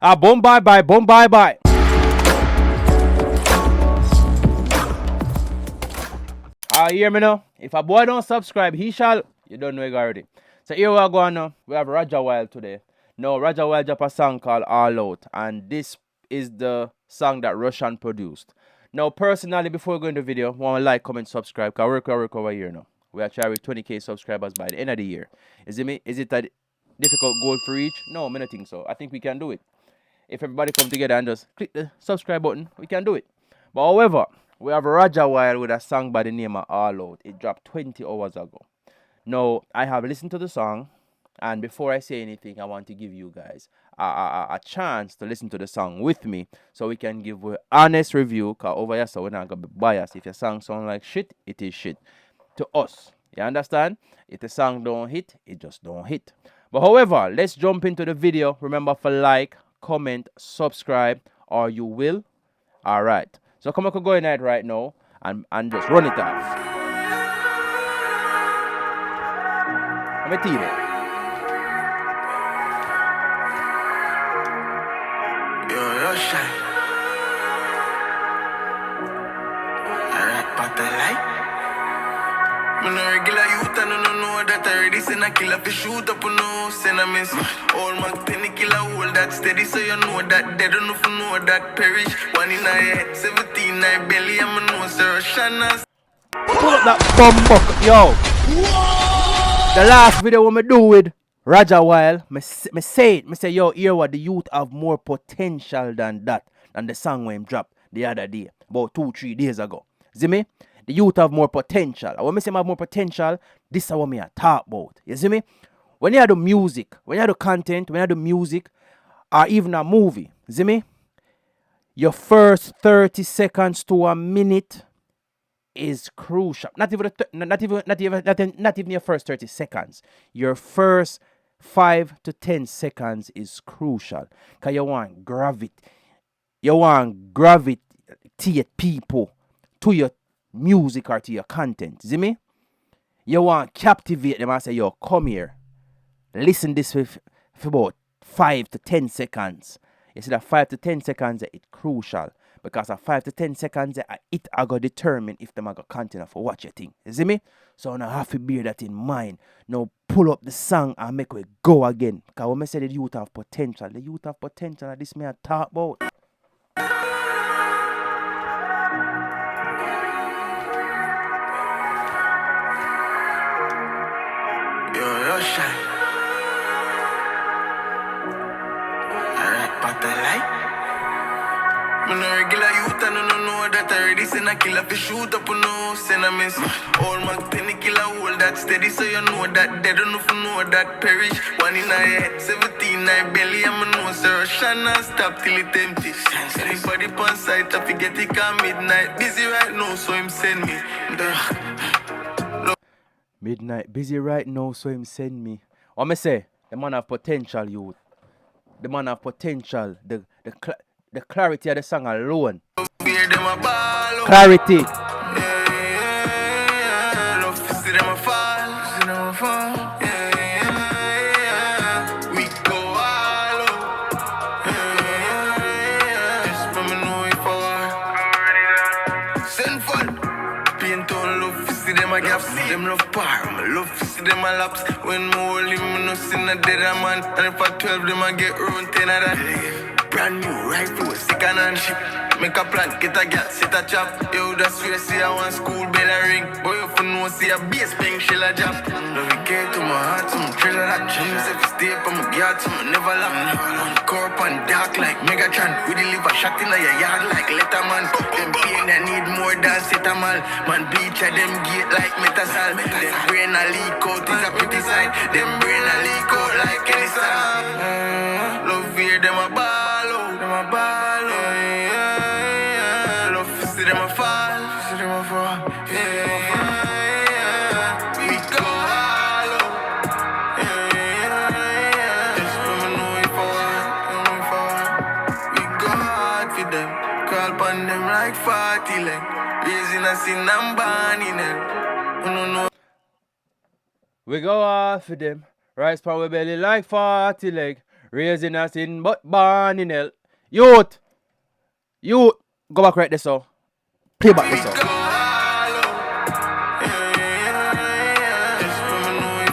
Boom bye bye, boom bye bye. You hear me now? If a boy don't subscribe, he shall. You don't know it already. So here we are going now. We have RajahWild today. Now RajahWild dropped a song called All Out, and this is the song that Russian produced. Now personally, before we go into the video, want to like, comment, subscribe. Cause work over here now. We are trying with 20k subscribers by the end of the year. Is it a difficult goal for reach? No, I don't think so. I think we can do it. If everybody come together and just click the subscribe button, we can do it. But however, we have RajahWild with a song by the name of All Out. It dropped 20 hours ago. Now, I have listened to the song, and before I say anything, I want to give you guys a chance to listen to the song with me so we can give an honest review, because over here, so we're not going to be biased. If your song sounds like shit, it is shit. To us. You understand? If the song don't hit, it just don't hit. But however, let's jump into the video. Remember for like, comment, subscribe, or you will. All right. So come on, go in it right now and just run it off. I'm a TV. Yo, shine. Alright, but the light. Me no regular youth, I no know that I already send a killer fi shoot up no send a miss. All my 10 killer hold that steady, so you know that they don't know that perish. One in a head, 17 I belly, I'm a no sir Shanna. Pull up that bumbuck, yo. The last video we me do with RajahWild, me say yo, hear what the youth have more potential than that, than the song when him dropped the other day, about 2-3 days ago. See me? The youth have more potential. And when I say have more potential, this is what me talk about. You see me? When you have the music, when you have the content, when you have the music, or even a movie, see me? Your first 30 seconds to a minute is crucial. Not even your first 30 seconds. Your first 5 to 10 seconds is crucial. Because you want gravitate people to your music or to your content. See me? You want captivate them and say, yo, come here. Listen this for about 5 to 10 seconds. You see that 5 to 10 seconds it's crucial. Because at 5 to 10 seconds it are going to determine if them are going to continue for what you think. You see me? So now have to bear that in mind. Now pull up the song and make it go again. Because when I say the youth have potential, this may I talk about. Yo, shine. Alright, but the light. Me no regular youth, I no know that I already send a killer fi shoot up no send a miss. All my 10 killer hold that steady, so you know that they don't know that perish. One in a head, 17 I belly, I'm a no sir Shanna stop till it empty. Anybody on site, I forget it come midnight. Busy right now, so him send me. Midnight busy right now, so him send me. What me say? The man have potential, youth. The man have potential. The clarity of the song alone. Clarity. We go all just for me know if I send fun. Paint on love to see them a gaps. Them love par, I love to see them a laps. When more only me no see no dead a man. And if I 12 them I get around 10 of that. Brand new rifle, second hand ship. Make a plan, get a gal, set a chop. Yo, that's where see I want school bell a ring. Boy, if you know, see a bass bang, shell a jump. Love it care to my heart, to my treasure that dreams. If you stay up, I'm a guard, to my never laugh. On corp and dark like Megatron. We deliver shot in your yard like Letterman. Them pain that need more than Cetamal. Man, bleach at them gate like Metasal. Them brain a leak out is a pretty sign. Them brain a leak out like any song. Love here, them a ball out, them a ball out. See them a fall, see them a fall. We go all out. Just for me know if I we go hard for them. Call upon them like 40 like. Raising a sin and banning them. We go off for them. Rise power belly like 40 leg. Raised in a sin, but born in hell. Youth, go back right there, so. Play back this go song. all out. Just women know we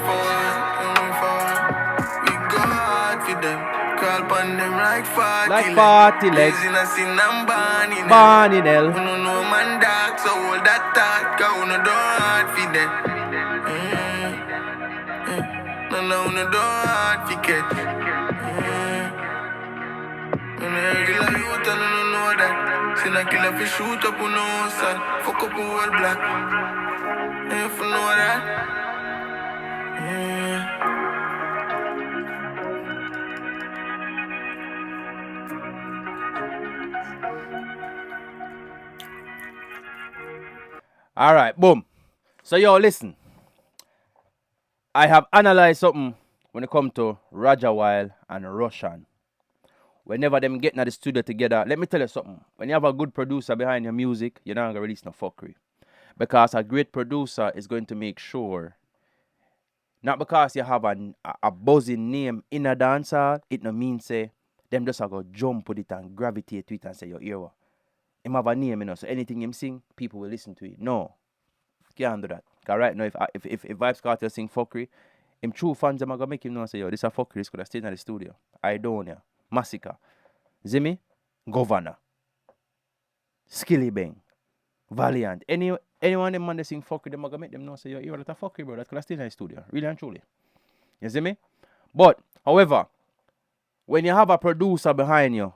we go hard for them. Call upon them like 40 Like 40 legs. Raised in a sin and born in Born in hell. We no know man dark, so hold that thought. Cause we no do hard for them. No, no, do hard for catch. When I regular youth and I don't know that. Seen a killer fi shoot up on no side. Fuck up a whole block. If you know that. Alright, boom. So yo, listen. I have analyzed something when it comes to RajahWild and Russian. Whenever them get in the studio together, let me tell you something. When you have a good producer behind your music, you're not gonna release no fuckery. Because a great producer is going to make sure, not because you have a buzzing name in a dancehall, it no mean say them just a go jump with it and gravitate to it and say your ear. Him have a name, you know, so anything him sing, people will listen to it. No, can't do that. Cause right now, if Vibes Cartel sing fuckery, him true fans them are gonna make him know and say, yo, this a fuckery, this could have stayed in the studio. Idonia, Massacre, Zimmy, Governor, Skilly Bang, Valiant. Anyone them man they sing fuckery, them are gonna make them know say, yo, you're a fuckery, bro, that could have stayed in the studio. Really and truly. You see me? But, however, when you have a producer behind you,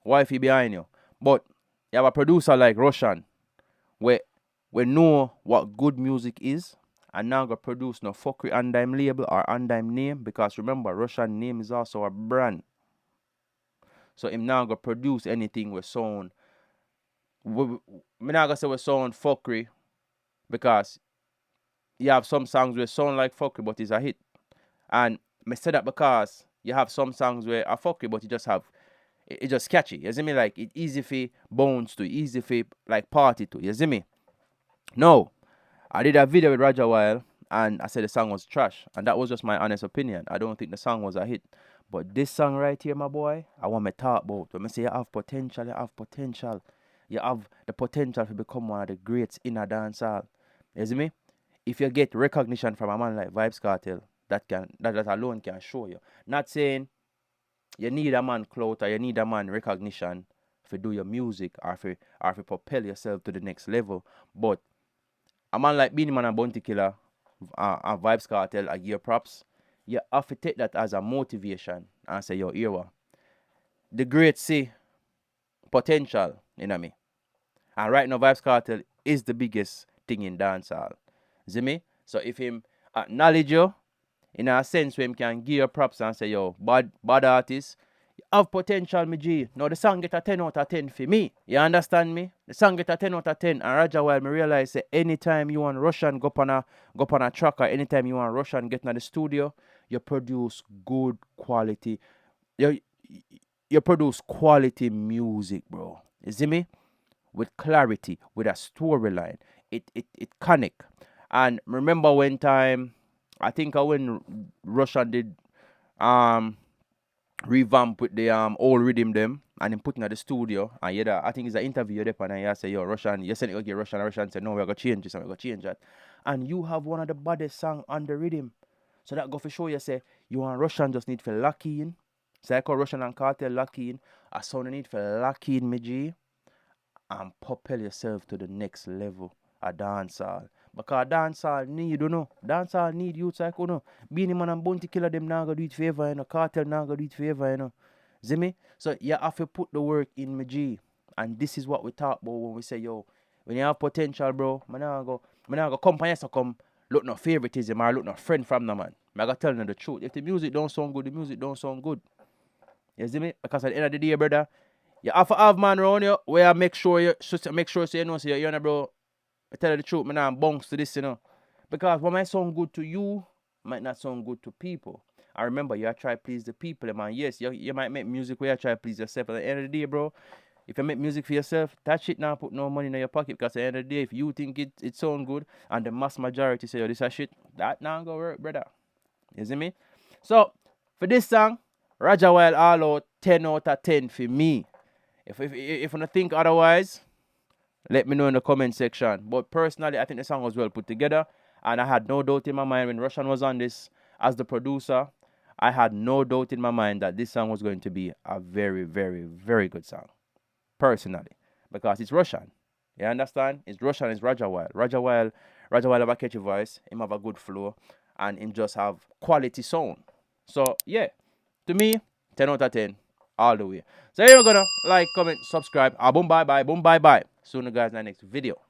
wifey behind you, but you have a producer like Russian, where we know what good music is, and now go produce no fuckery on them label or on them name, because remember, Russian name is also a brand. So him now go produce anything with sound. Me not gonna say we sound fuckery, because you have some songs where sound like fuckery, but it's a hit. And me say that because you have some songs where are fuckery, but you just have it just catchy. You see me? Like it easy for bones to, easy for like party to. You see me? No, I did a video with RajahWild and I said the song was trash, and that was just my honest opinion. I don't think the song was a hit. But this song right here, my boy, I want to talk about. When I say you have potential, you have potential. You have the potential to become one of the greats in a dancehall. You see me? If you get recognition from a man like Vibes Cartel, that alone can show you. Not saying you need a man clout or you need a man recognition to do your music or to propel yourself to the next level. But a man like Beanie Man and Bounty Killer and Vibes Cartel, I give props. You have to take that as a motivation and say, yo, here, the great see potential in me. And right now, Vibes Cartel is the biggest thing in dancehall. See me? So if him acknowledge you, in a sense where him can give you props and say, yo, bad artist, you have potential, me G. Now the song get a 10 out of 10 for me. You understand me? The song get a 10 out of 10. And RajahWild, me realize that anytime you want Russian go on a track, or anytime you want Russian get in the studio, you produce good quality. You produce quality music, bro. You see me? With clarity, with a storyline. It connect. And remember when time, I think when Russian did revamp with the old rhythm them and him putting at the studio, and I think it's an interview there and I say, yo, Russian, you said it okay, Russian said, no, we're gonna change this and we're gonna change that. And you have one of the baddest song on the rhythm. So that go for show you say you want Russian just need for lock in. So I call Russian and Cartel lock in. I sound need for lock in, me G, and propel yourself to the next level of dancehall. Because dancehall need, you know. Dancehall need youths like, you know. Beanie Man and Bounty Killer, them now go do it favor, you know. Cartel now go do it favor, you know. See me? So you have to put the work in, me G. And this is what we talk about when we say, yo, when you have potential, bro, man now go company so come look no favoritism or look no friend from the man. I gotta tell you the truth. If the music don't sound good, the music don't sound good. You see me? Because at the end of the day, brother, you have to have man around you where make sure so you know, so you're in, bro. I tell you the truth, man, I'm bunks to this, you know. Because what might sound good to you might not sound good to people. I remember you try to please the people, man. Yes, you might make music where you try to please yourself. At the end of the day, bro, if you make music for yourself, that shit now put no money in your pocket. Because at the end of the day, if you think it sound good and the mass majority say, yo, this is shit, that now go work, brother. You see me? So, for this song, RajahWild all out 10 out of 10 for me. If you don't think otherwise, let me know in the comment section. But personally, I think the song was well put together. And I had no doubt in my mind when Russian was on this as the producer. I had no doubt in my mind that this song was going to be a very, very, very good song. Personally. Because it's Russian. You understand? It's Russian, it's RajahWild. RajahWild have a catchy voice. Him have a good flow. And him just have quality sound. So, yeah. To me, 10 out of 10. All the way. So, here we're gonna like, comment, subscribe. Boom, bye, bye. Boom, bye, bye. See you guys in the next video.